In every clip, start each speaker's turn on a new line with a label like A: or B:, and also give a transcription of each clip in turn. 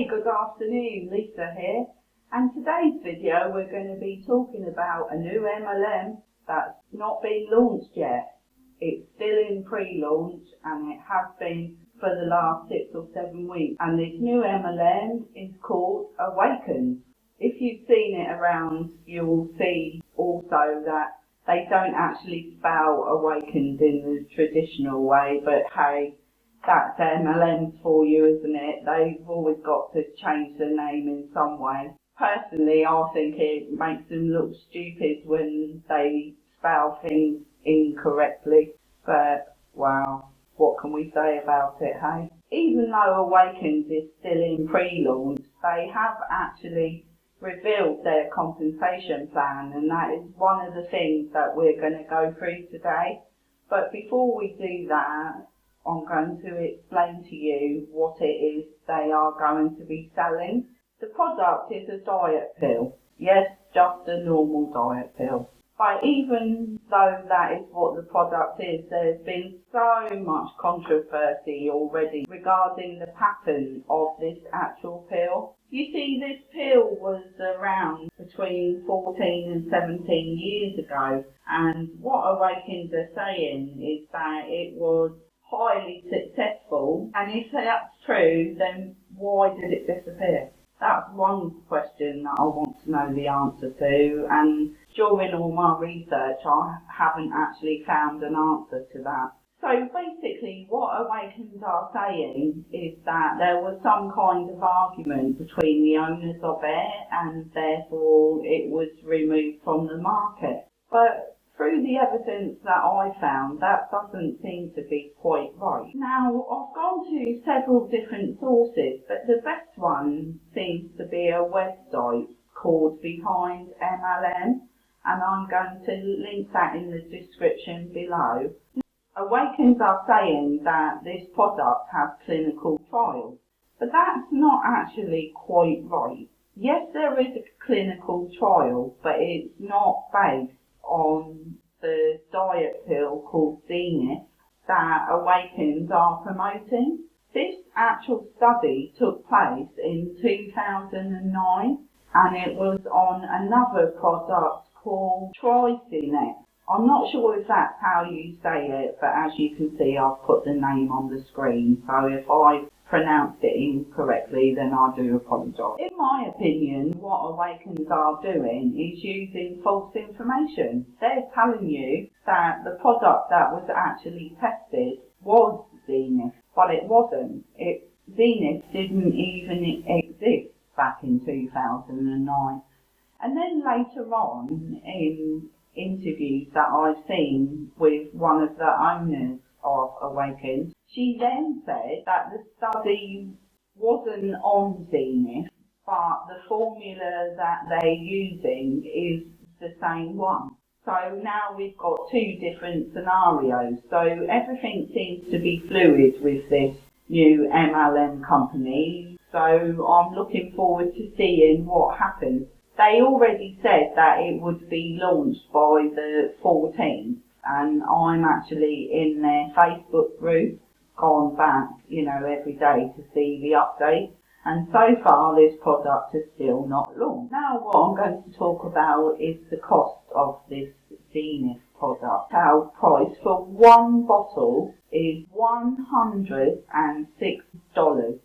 A: Hey, good afternoon, Lisa here. And today's video we're going to be talking about a new MLM that's not been launched yet. It's still in pre-launch and it has been for the last 6 or 7 weeks. And this new MLM is called Awakend. If you've seen it around, you'll see also that they don't actually spell Awakened in the traditional way, but hey, that's MLM for you, isn't it? They've always got to change the name in some way. Personally, I think it makes them look stupid when they spell things incorrectly. But, well, what can we say about it, hey? Even though Awakend is still in pre-launch, they have actually revealed their compensation plan, and that is one of the things that we're going to go through today. But before we do that, I'm going to explain to you what it is they are going to be selling. The product is a diet pill. Yes, just a normal diet pill. But even though that is what the product is, there's been so much controversy already regarding the pattern of this actual pill. You see, this pill was around between 14 and 17 years ago, and what Awakend are saying is that it was highly successful, and if that's true, then why did it disappear? That's one question that I want to know the answer to, and during all my research I haven't actually found an answer to that. So basically what Awakend are saying is that there was some kind of argument between the owners of it and therefore it was removed from the market. But through the evidence that I found, that doesn't seem to be quite right. Now, I've gone to several different sources, but the best one seems to be a website called Awakend MLM, and I'm going to link that in the description below. Awakend are saying that this product has clinical trials, but that's not actually quite right. Yes, there is a clinical trial, but it's not based on the diet pill called Zenith that Awakend are promoting. This actual study took place in 2009 and it was on another product called Zenith. I'm not sure if that's how you say it, but as you can see I've put the name on the screen, so if I pronounced it incorrectly then I do apologise. In my opinion, what Awakend are doing is using false information. They're telling you that the product that was actually tested was Zenith, but it wasn't. Zenith didn't even exist back in 2009. And then later on in interviews that I've seen with one of the owners of Awakend, she then said that the study wasn't on Zenith, but the formula that they're using is the same one. So now we've got two different scenarios. So everything seems to be fluid with this new MLM company. So I'm looking forward to seeing what happens. They already said that it would be launched by the 14th, and I'm actually in their Facebook group, gone back, every day to see the update. And so far this product is still not launched. Now what I'm going to talk about is the cost of this Zenith product. Our price for one bottle is $106,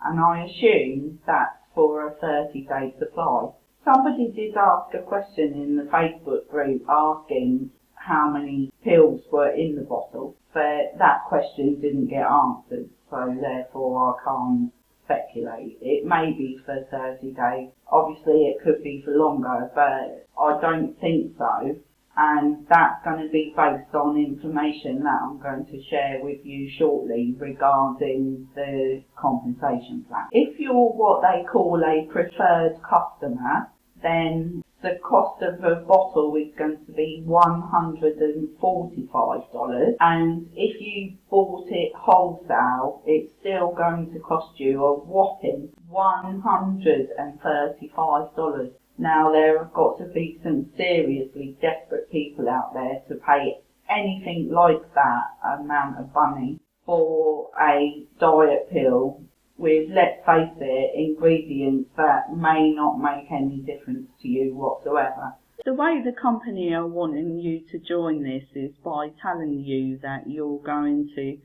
A: and I assume that's for a 30-day supply. Somebody did ask a question in the Facebook group asking how many pills were in the bottle, but that question didn't get answered, so therefore I can't speculate. It may be for 30 days. Obviously it could be for longer, but I don't think so. And that's going to be based on information that I'm going to share with you shortly regarding the compensation plan. If you're what they call a preferred customer, then the cost of a bottle is going to be $145, and if you bought it wholesale, it's still going to cost you a whopping $135. Now there have got to be some seriously desperate people out there to pay anything like that amount of money for a diet pill with, let's face it, ingredients that may not make any difference to you whatsoever. The way the company are wanting you to join this is by telling you that you're going to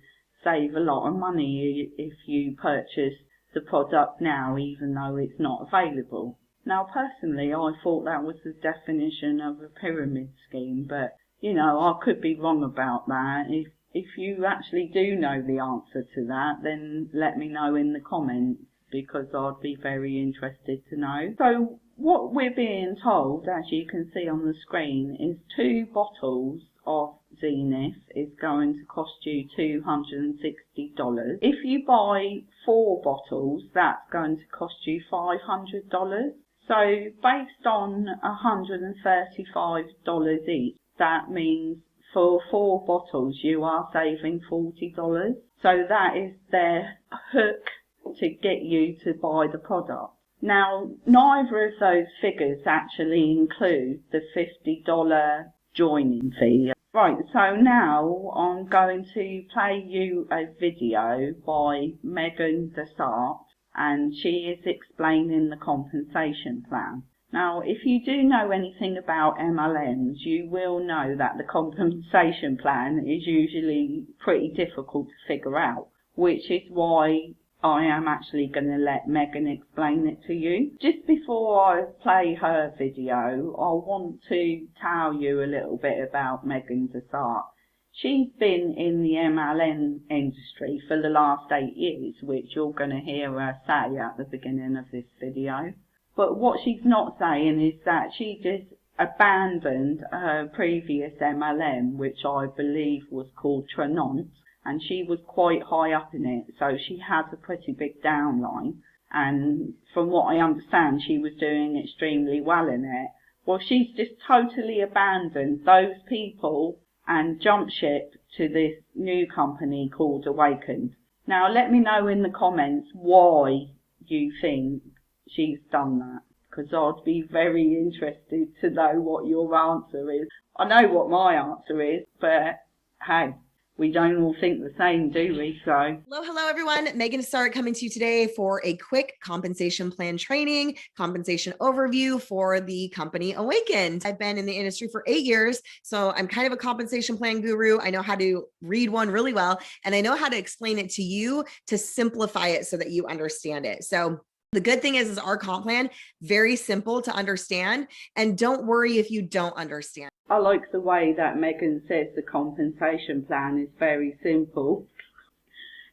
A: save a lot of money if you purchase the product now, even though it's not available. Now, personally, I thought that was the definition of a pyramid scheme, but, I could be wrong about that. If you actually do know the answer to that, then let me know in the comments, because I'd be very interested to know. So what we're being told, as you can see on the screen, is 2 bottles of Zenith is going to cost you $260. If you buy 4 bottles, that's going to cost you $500. So based on $135 each, that means for 4 bottles you are saving $40. So that is their hook to get you to buy the product. Now, neither of those figures actually include the $50 joining fee. Right, so now I'm going to play you a video by Megan Desart, and she is explaining the compensation plan. Now, if you do know anything about MLMs, you will know that the compensation plan is usually pretty difficult to figure out, which is why I am actually going to let Megan explain it to you. Just before I play her video, I want to tell you a little bit about Megan Desart. She's been in the MLM industry for the last 8 years, which you're going to hear her say at the beginning of this video. But what she's not saying is that she just abandoned her previous MLM, which I believe was called prelaunch, and she was quite high up in it, so she had a pretty big downline. And from what I understand, she was doing extremely well in it. Well, she's just totally abandoned those people and jumped ship to this new company called Awakend. Now, let me know in the comments why you think she's done that, because I'd be very interested to know what your answer is. I know what my answer is, but hey, we don't all think the same, do we? So
B: Hello, everyone. Megan Desart coming to you today for a quick compensation plan training, compensation overview for the company Awakend. I've been in the industry for 8 years, so I'm kind of a compensation plan guru. I know how to read one really well, and I know how to explain it to you to simplify it so that you understand it. So the good thing is our comp plan, very simple to understand, and don't worry if you don't understand.
A: I like the way that Megan says the compensation plan is very simple.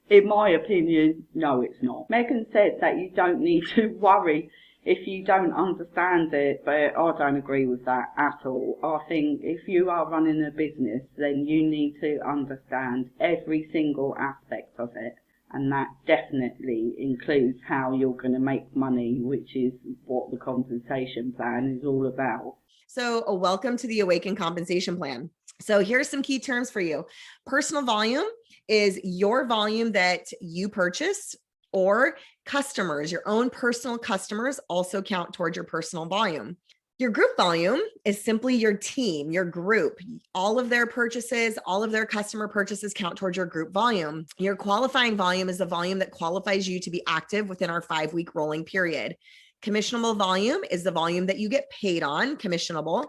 A: In my opinion, no, it's not. Megan said that you don't need to worry if you don't understand it, but I don't agree with that at all. I think if you are running a business, then you need to understand every single aspect of it. And that definitely includes how you're going to make money, which is what the compensation plan is all about.
B: So welcome to the Awakend Compensation Plan. So here's some key terms for you. Personal volume is your volume that you purchase, or customers, your own personal customers also count towards your personal volume. Your group volume is simply your team, your group. All of their purchases, all of their customer purchases count towards your group volume. Your qualifying volume is the volume that qualifies you to be active within our 5-week rolling period. Commissionable volume is the volume that you get paid on, commissionable.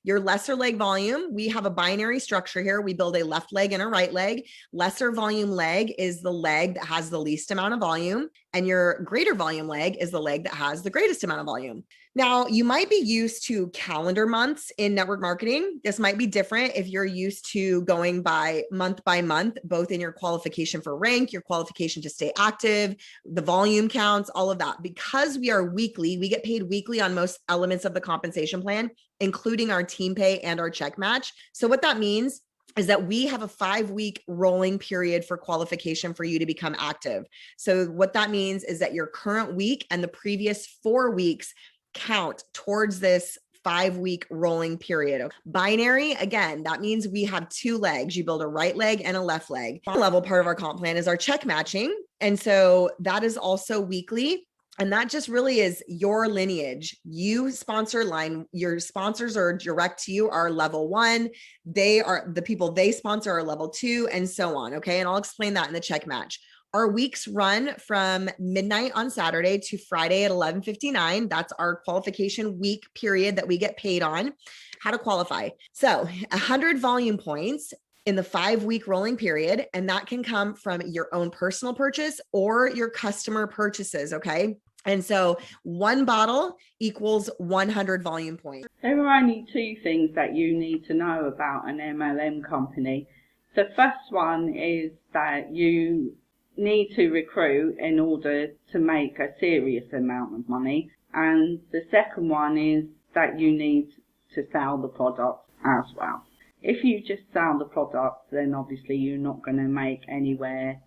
B: Your lesser leg volume, we have a binary structure here. We build a left leg and a right leg. Lesser volume leg is the leg that has the least amount of volume, and your greater volume leg is the leg that has the greatest amount of volume. Now, you might be used to calendar months in network marketing. This might be different if you're used to going by month, both in your qualification for rank, your qualification to stay active, the volume counts, all of that. Because we are weekly, we get paid weekly on most elements of the compensation plan, including our team pay and our check match. So what that means is that we have a 5-week rolling period for qualification for you to become active. So what that means is that your current week and the previous 4 weeks count towards this 5-week rolling period. Binary, again, that means we have 2 legs. You build a right leg and a left leg. The level part of our comp plan is our check matching. And so that is also weekly. And that just really is your lineage. You sponsor line, your sponsors are direct to you are level 1. They are the people they sponsor are level 2, and so on. Okay. And I'll explain that in the check match. Our weeks run from midnight on Saturday to Friday at 11:59. That's our qualification week period that we get paid on. How to qualify. So 100 volume points in the 5-week rolling period, and that can come from your own personal purchase or your customer purchases, okay? And so 1 bottle equals 100 volume points.
A: There are only 2 things that you need to know about an MLM company. The first one is that you need to recruit in order to make a serious amount of money. And the second one is that you need to sell the product as well. If you just sell the product, then obviously you're not going to make anywhere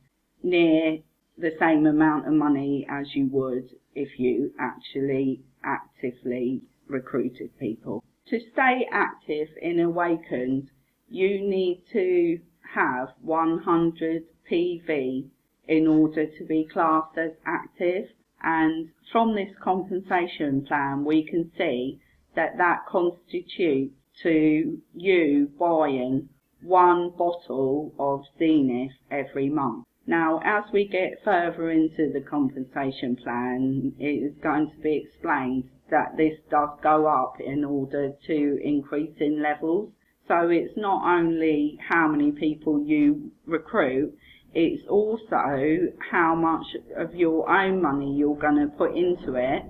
A: near the same amount of money as you would if you actually actively recruited people. To stay active in Awakend, you need to have 100 PV in order to be classed as active, and from this compensation plan we can see that that constitutes to you buying 1 bottle of Zenith every month. Now, as we get further into the compensation plan, it is going to be explained that this does go up in order to increase in levels. So it's not only how many people you recruit, it's also how much of your own money you're going to put into it.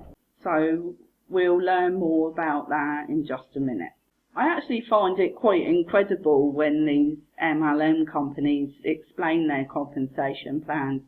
A: So we'll learn more about that in just a minute. I actually find it quite incredible when these MLM companies explain their compensation plans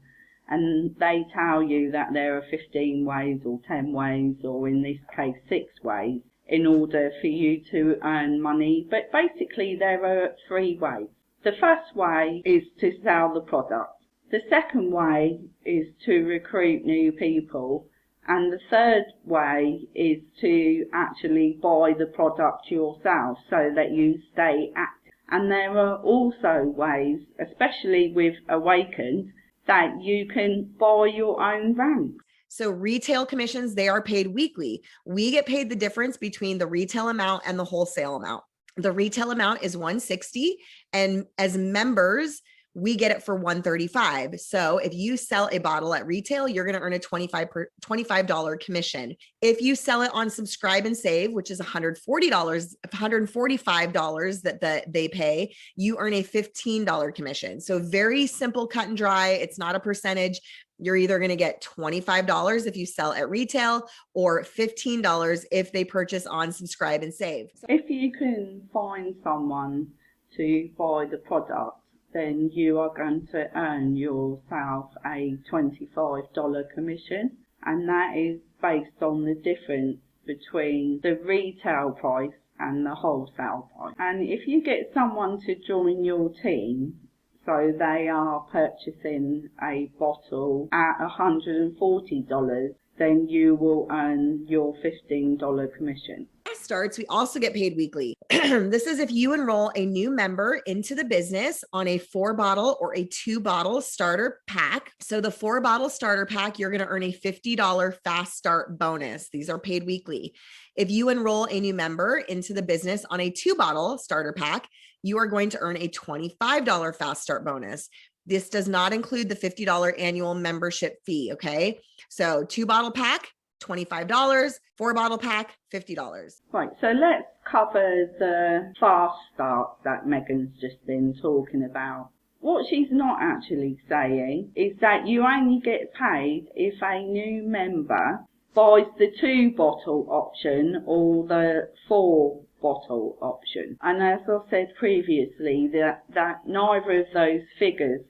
A: and they tell you that there are 15 ways or 10 ways, or in this case 6 ways, in order for you to earn money. But basically there are 3 ways. The first way is to sell the product. The second way is to recruit new people. And the third way is to actually buy the product yourself so that you stay active. And there are also ways, especially with Awakend, that you can buy your own ranks.
B: So retail commissions, they are paid weekly. We get paid the difference between the retail amount and the wholesale amount. The retail amount is $160, and as members, we get it for $135. So if you sell a bottle at retail, you're going to earn a $25 commission. If you sell it on Subscribe and Save, which is $145 that they pay, you earn a $15 commission. So very simple, cut and dry. It's not a percentage. You're either going to get $25 if you sell at retail or $15 if they purchase on Subscribe and Save.
A: If you can find someone to buy the product, then you are going to earn yourself a $25 commission, and that is based on the difference between the retail price and the wholesale price. And if you get someone to join your team, so they are purchasing a bottle at $140, then you will earn your $15 commission.
B: Starts, we also get paid weekly. This is if you enroll a new member into the business on a 4-bottle or a 2-bottle starter pack. So the 4-bottle starter pack, you're going to earn a $50 fast start bonus. These are paid weekly. If you enroll a new member into the business on a 2-bottle starter pack, you are going to earn a $25 fast start bonus. This does not include the $50 annual membership fee. Okay. So 2-bottle pack, $25, 4-bottle pack, $50.
A: Right, so let's cover the fast start that Megan's just been talking about. What she's not actually saying is that you only get paid if a new member buys the 2-bottle option or the 4-bottle option. And as I said previously, that neither of those figures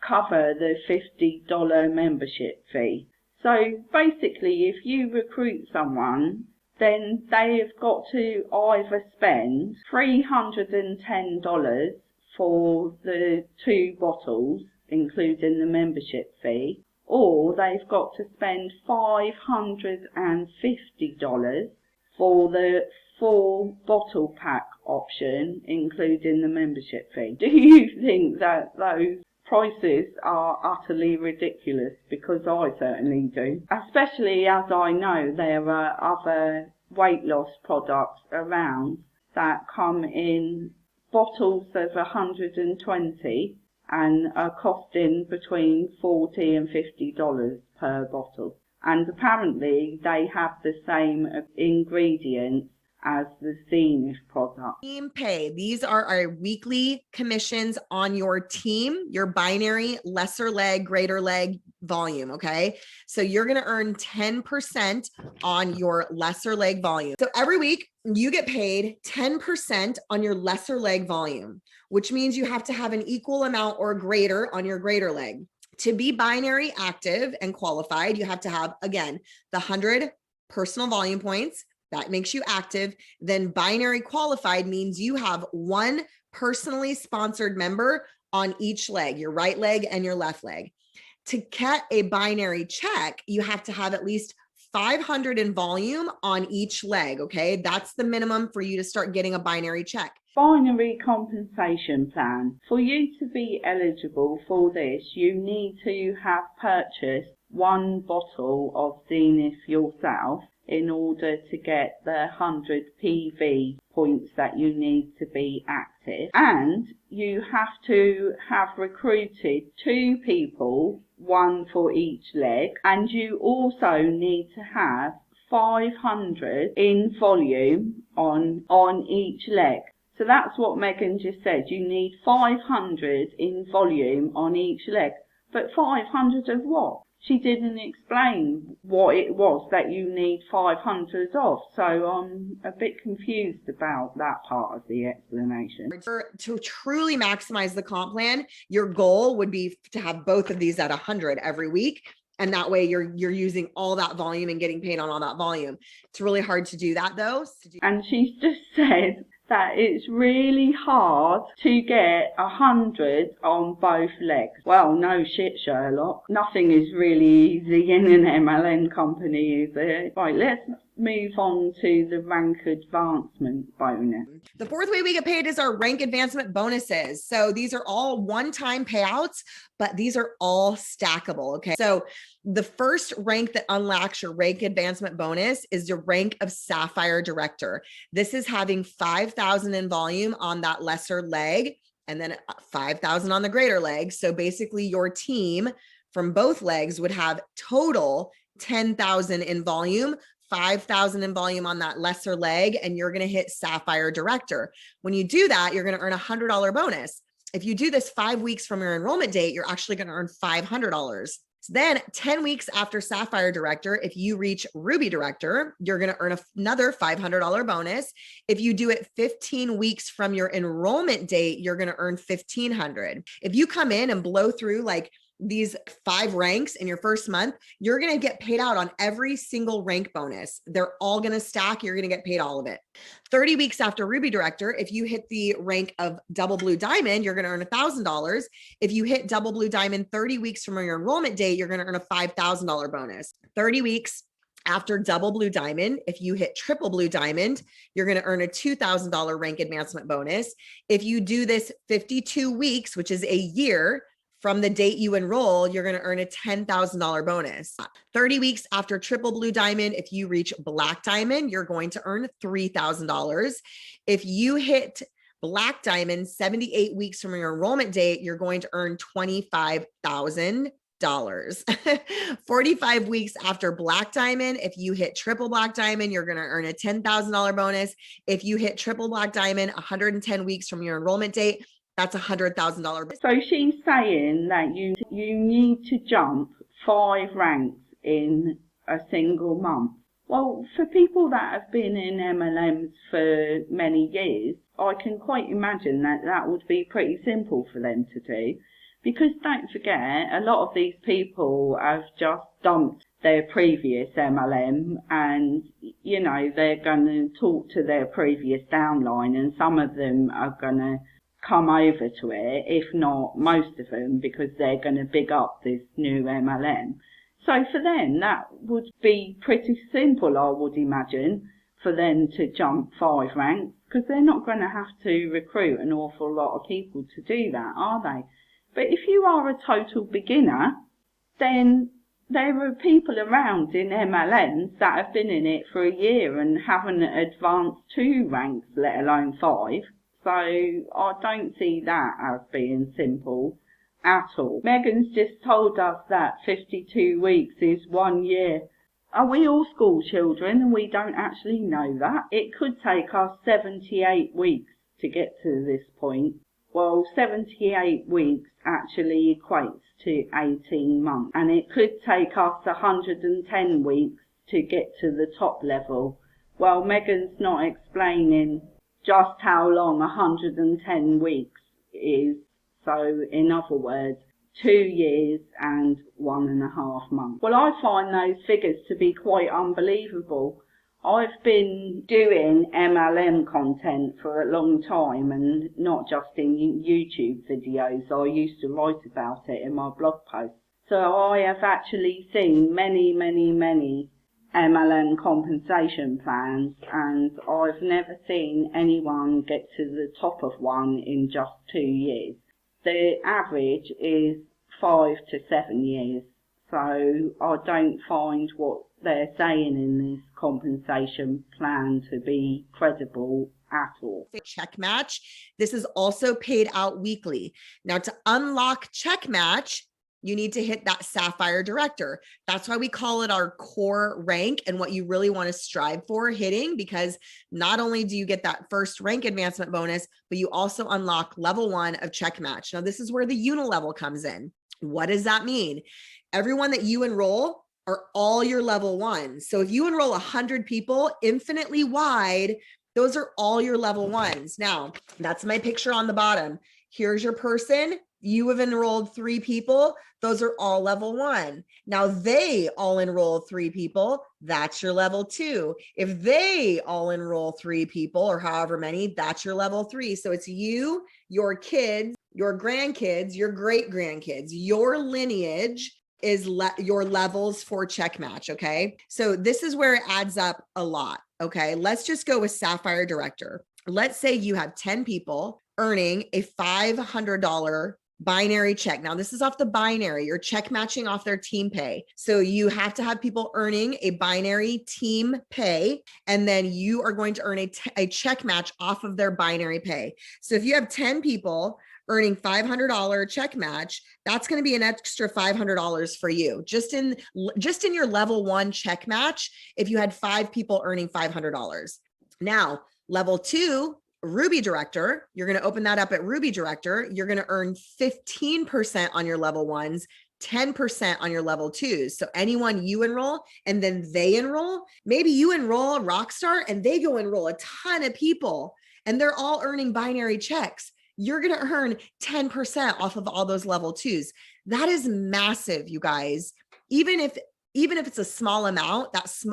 A: cover the $50 membership fee. So basically, if you recruit someone, then they have got to either spend $310 for the 2 bottles, including the membership fee, or they've got to spend $550 for the 4-bottle pack option, including the membership fee. Do you think that those prices are utterly ridiculous? Because I certainly do. Especially as I know there are other weight loss products around that come in bottles of 120 and are costing between $40 and $50 per bottle. And apparently they have the same ingredients as the Zenith product.
B: Team pay. These are our weekly commissions on your team, your binary, lesser leg, greater leg volume. Okay. So you're going to earn 10% on your lesser leg volume. So every week you get paid 10% on your lesser leg volume, which means you have to have an equal amount or greater on your greater leg. To be binary active and qualified, you have to have, again, the 100 personal volume points. That makes you active. Then binary qualified means you have one personally sponsored member on each leg, your right leg and your left leg. To get a binary check, you have to have at least 500 in volume on each leg. Okay. That's the minimum for you to start getting a binary check.
A: Binary compensation plan. For you to be eligible for this, you need to have purchased one bottle of Zenith yourself in order to get the 100 PV points that you need to be active. And you have to have recruited 2 people, one for each leg. And you also need to have 500 in volume on each leg. So that's what Megan just said. You need 500 in volume on each leg. But 500 of what? She didn't explain what it was that you need 500 of. So I'm a bit confused about that part of the explanation.
B: To truly maximize the comp plan, your goal would be to have both of these at 100 every week. And that way you're using all that volume and getting paid on all that volume. It's really hard to do that though.
A: And she's just said that it's really hard to get 100 on both legs. Well, no shit, Sherlock. Nothing is really easy in an MLM company, is it? Right, let's move on to the rank advancement bonus.
B: The fourth way we get paid is our rank advancement bonuses. So these are all one-time payouts, but these are all stackable. Okay. So the first rank that unlocks your rank advancement bonus is the rank of Sapphire Director. This is having 5,000 in volume on that lesser leg and then 5,000 on the greater leg. So basically your team from both legs would have total 10,000 in volume, 5,000 in volume on that lesser leg, and you're going to hit Sapphire Director. When you do that, you're going to earn a $100 bonus. If you do this 5 weeks from your enrollment date, you're actually going to earn $500. So then 10 weeks after Sapphire Director, if you reach Ruby Director, you're going to earn another $500 bonus. If you do it 15 weeks from your enrollment date, you're going to earn $1,500. If you come in and blow through like these 5 ranks in your first month, you're going to get paid out on every single rank bonus. They're all going to stack. You're going to get paid all of it. 30 weeks after Ruby Director, if you hit the rank of Double Blue Diamond, you're going to earn $1,000. If you hit Double Blue Diamond 30 weeks from your enrollment date, you're going to earn a $5,000 bonus. 30 weeks after Double Blue Diamond, if you hit Triple Blue Diamond, you're going to earn a $2,000 rank advancement bonus. If you do this 52 weeks, which is a year, from the date you enroll, you're going to earn a $10,000 bonus. 30 weeks after Triple Blue Diamond, if you reach Black Diamond, you're going to earn $3,000. If you hit Black Diamond 78 weeks from your enrollment date, you're going to earn $25,000. 45 weeks after Black Diamond, if you hit Triple Black Diamond, you're going to earn a $10,000 bonus. If you hit Triple Black Diamond 110 weeks from your enrollment date, that's $100,000.
A: So she's saying that you need to jump 5 ranks in a single month. Well, for people that have been in MLMs for many years, I can quite imagine that would be pretty simple for them to do. Because don't forget, a lot of these people have just dumped their previous MLM and, you know, they're going to talk to their previous downline, and some of them are going to come over to it, if not most of them, because they're going to big up this new MLM. So for them, that would be pretty simple, I would imagine, for them to jump 5 ranks, because they're not going to have to recruit an awful lot of people to do that, are they? But if you are a total beginner, then there are people around in MLMs that have been in it for a year and haven't advanced 2 ranks, let alone 5. So I don't see that as being simple at all. Megan's just told us that 52 weeks is 1 year. Are we all school children and we don't actually know that? It could take us 78 weeks to get to this point. Well, 78 weeks actually equates to 18 months, and it could take us 110 weeks to get to the top level. Well, Megan's not explaining just how long 110 weeks is. So, in other words, 2 years and 1.5 months. Well, I find those figures to be quite unbelievable. I've been doing MLM content for a long time, and not just in YouTube videos. I used to write about it in my blog posts. So I have actually seen many MLM compensation plans, and I've never seen anyone get to the top of one in just 2 years. The average is 5 to 7 years. So I don't find what they're saying in this compensation plan to be credible at all.
B: Check match. This is also paid out weekly. Now, to unlock check match, you need to hit that Sapphire Director. That's why we call it our core rank, and what you really want to strive for hitting, because not only do you get that first rank advancement bonus, but you also unlock level 1 of check match. Now, this is where the unilevel comes in. What does that mean? Everyone that you enroll are all your level 1s. So if you enroll 100 people infinitely wide, those are all your level 1s. Now, that's my picture on the bottom. Here's your person. You have enrolled 3 people. Those are all level 1. Now they all enroll 3 people. That's your level 2. If they all enroll 3 people, or however many, that's your level 3. So it's you, your kids, your grandkids, your great grandkids, your lineage is your levels for check match. Okay. So this is where it adds up a lot. Okay. Let's just go with Sapphire Director. Let's say you have 10 people earning a $500 binary check. Now, this is off the binary. You're check matching off their team pay. So you have to have people earning a binary team pay, and then you are going to earn a check match off of their binary pay. So if you have 10 people earning $500 check match, that's going to be an extra $500 for you. Just in your level 1 check match, if you had 5 people earning $500. Now, level 2, Ruby Director, you're going to open that up at Ruby Director. You're going to earn 15% on your level 1s, 10% on your level 2s. So anyone you enroll and then they enroll, maybe you enroll a rock star and they go enroll a ton of people and they're all earning binary checks. You're going to earn 10% off of all those level 2s. That is massive, you guys. Even if it's a small amount,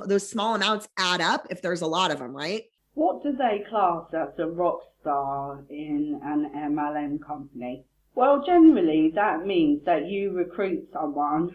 B: those small amounts add up if there's a lot of them, right?
A: What do they class as a rock star in an MLM company? Well, generally that means that you recruit someone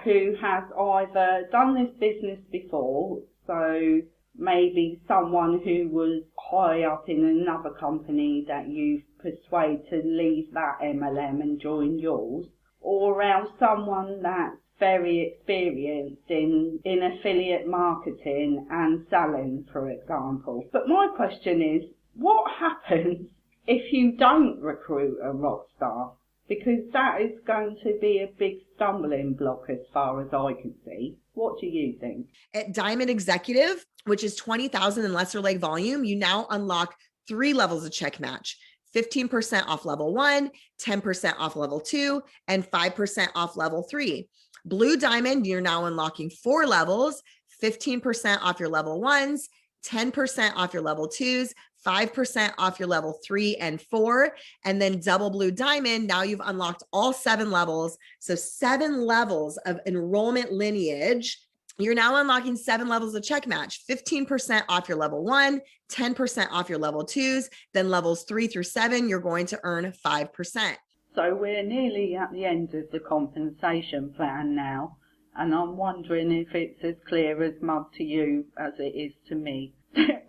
A: who has either done this business before, so maybe someone who was high up in another company that you've persuaded to leave that MLM and join yours, or else someone that's very experienced in affiliate marketing and selling, for example. But my question is, what happens if you don't recruit a rock star? Because that is going to be a big stumbling block as far as I can see. What do you think?
B: At Diamond Executive, which is 20,000 and lesser leg volume, you now unlock 3 levels of check match. 15% off level 1, 10% off level 2, and 5% off level 3. Blue Diamond, you're now unlocking 4 levels, 15% off your level 1s, 10% off your level 2s, 5% off your level 3 and 4. And then Double Blue Diamond, now you've unlocked all 7 levels. So 7 levels of enrollment lineage. You're now unlocking 7 levels of check match, 15% off your level 1, 10% off your level 2s, then levels 3 through 7, you're going to earn 5%.
A: So we're nearly at the end of the compensation plan now, and I'm wondering if it's as clear as mud to you as it is to me.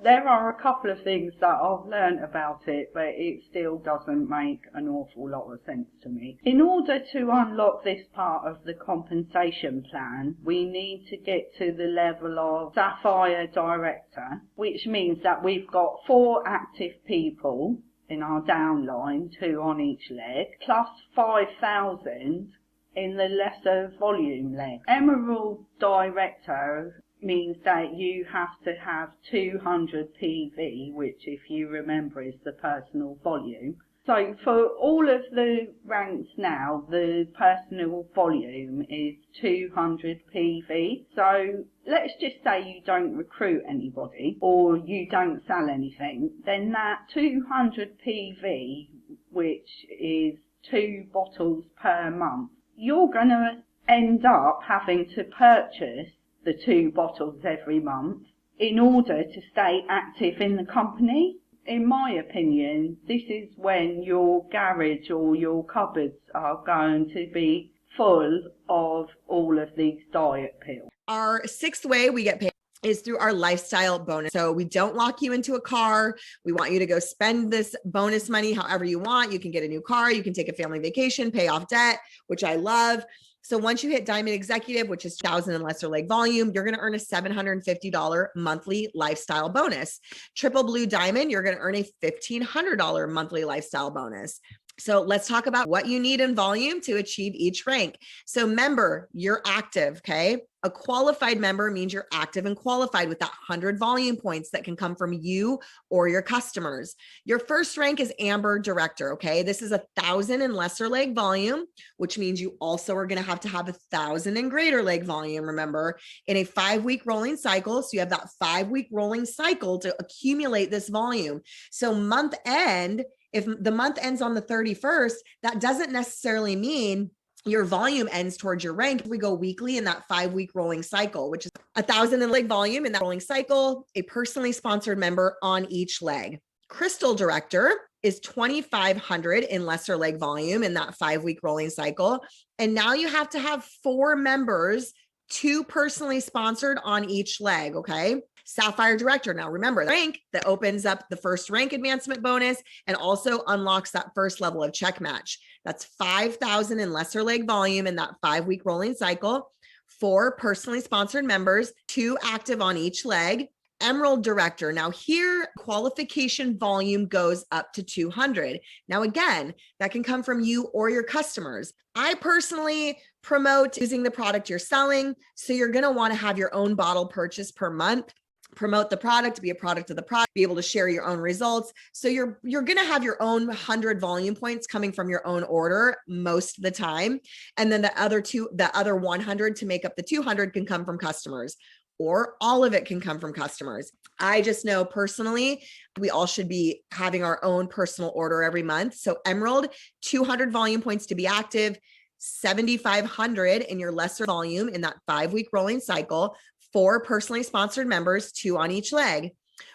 A: There are a couple of things that I've learned about it, but it still doesn't make an awful lot of sense to me. In order to unlock this part of the compensation plan, we need to get to the level of Sapphire Director, which means that we've got 4 active people in our downline, 2 on each leg, plus 5,000 in the lesser volume leg. Emerald Director means that you have to have 200 PV, which, if you remember, is the personal volume. So for all of the ranks now, the personal volume is 200 PV. So let's just say you don't recruit anybody or you don't sell anything, then that 200 PV, which is 2 bottles per month, you're going to end up having to purchase the 2 bottles every month in order to stay active in the company. In my opinion, this is when your garage or your cupboards are going to be full of all of these diet pills.
B: Our 6th way we get paid is through our lifestyle bonus. So we don't lock you into a car. We want you to go spend this bonus money however you want. You can get a new car, you can take a family vacation, pay off debt, which I love. So once you hit Diamond Executive, which is 1,000 and lesser leg volume, you're going to earn a $750 monthly lifestyle bonus. Triple Blue Diamond, you're going to earn a $1,500 monthly lifestyle bonus. So let's talk about what you need in volume to achieve each rank. So member, you're active, okay? A qualified member means you're active and qualified with that 100 volume points that can come from you or your customers. Your first rank is Amber Director, okay? This is 1,000 and lesser leg volume, which means you also are going to have 1,000 and greater leg volume, remember, in a 5-week rolling cycle. So you have that 5-week rolling cycle to accumulate this volume. So month end, if the month ends on the 31st, that doesn't necessarily mean your volume ends towards your rank. We go weekly in that 5-week rolling cycle, which is 1,000 in leg volume in that rolling cycle, a personally sponsored member on each leg. Crystal Director is 2,500 in lesser leg volume in that 5-week rolling cycle. And now you have to have 4 members, 2 personally sponsored on each leg, okay? Sapphire Director. Now remember, the rank that opens up the first rank advancement bonus and also unlocks that first level of check match. That's 5,000 in lesser leg volume in that 5-week rolling cycle, 4 personally sponsored members, 2 active on each leg. Emerald Director. Now here, qualification volume goes up to 200. Now again, that can come from you or your customers. I personally promote using the product you're selling. So you're going to want to have your own bottle purchase per month. Promote the product, be a product of the product, be able to share your own results. So you're going to have your own 100 volume points coming from your own order most of the time. And then the other 100 to make up the 200 can come from customers, or all of it can come from customers. I just know personally, we all should be having our own personal order every month. So Emerald, 200 volume points to be active, 7,500 in your lesser volume in that 5-week rolling cycle, 4 personally sponsored members, 2 on each leg.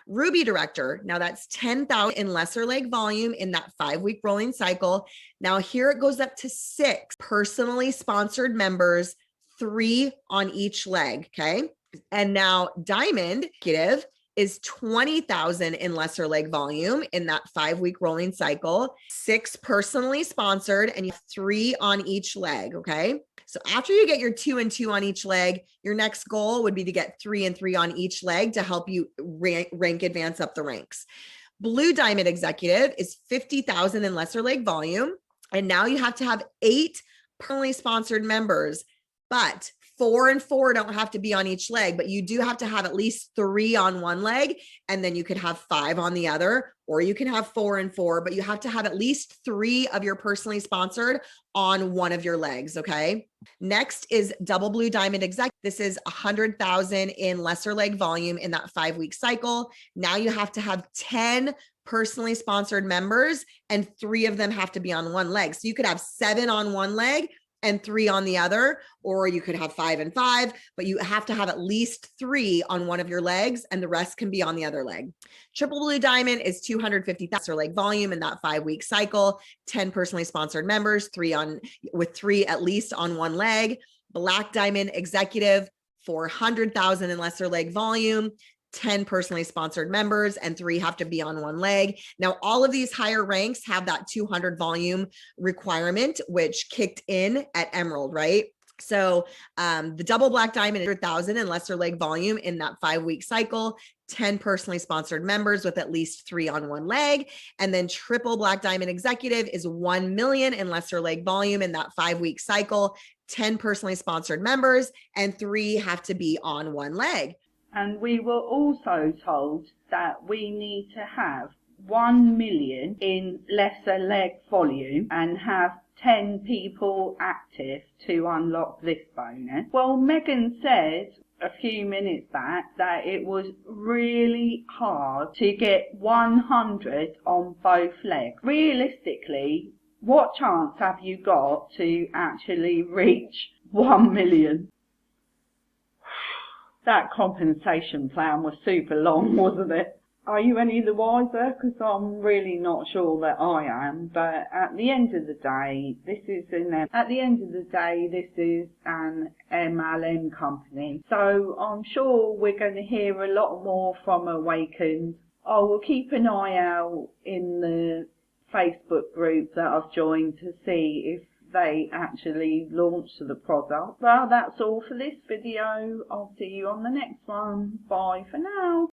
B: Ruby Director, now that's 10,000 in lesser leg volume in that 5-week rolling cycle. Now here it goes up to 6 personally sponsored members, 3 on each leg, okay? And now Diamond Executive is 20,000 in lesser leg volume in that 5-week rolling cycle, 6 personally sponsored, and you have 3 on each leg, okay? So after you get your 2 and 2 on each leg, your next goal would be to get 3 and 3 on each leg to help you rank advance up the ranks. Blue Diamond Executive is 50,000 in lesser leg volume. And now you have to have 8 personally sponsored members, but 4 and 4 don't have to be on each leg, but you do have to have at least 3 on one leg, and then you could have 5 on the other, or you can have 4 and 4, but you have to have at least 3 of your personally sponsored on one of your legs, okay? Next is Double Blue Diamond Exec. This is 100,000 in lesser leg volume in that 5-week cycle. Now you have to have 10 personally sponsored members, and 3 of them have to be on one leg. So you could have 7 on one leg and 3 on the other, or you could have 5 and 5, but you have to have at least 3 on one of your legs, and the rest can be on the other leg. Triple Blue Diamond is 250,000 leg volume in that 5-week cycle, 10 personally sponsored members, 3 at least on one leg. Black Diamond Executive, 400,000 in lesser leg volume, 10 personally sponsored members, and 3 have to be on one leg. Now, all of these higher ranks have that 200 volume requirement, which kicked in at Emerald, right? So the double black diamond, 100,000 in lesser leg volume in that 5-week cycle, 10 personally sponsored members with at least 3 on one leg. And then triple black diamond executive is 1 million in lesser leg volume in that 5-week cycle, 10 personally sponsored members, and 3 have to be on one leg.
A: And we were also told that we need to have 1 million in lesser leg volume and have 10 people active to unlock this bonus. Well, Megan said a few minutes back that it was really hard to get 100 on both legs. Realistically, what chance have you got to actually reach 1 million? That compensation plan was super long, wasn't it? Are you any the wiser? Because I'm really not sure that I am. But at the end of the day, this is an MLM company. So I'm sure we're going to hear a lot more from Awakend. I will keep an eye out in the Facebook group that I've joined to see if they actually launch the product. Well, that's all for this video. I'll see you on the next one. Bye for now.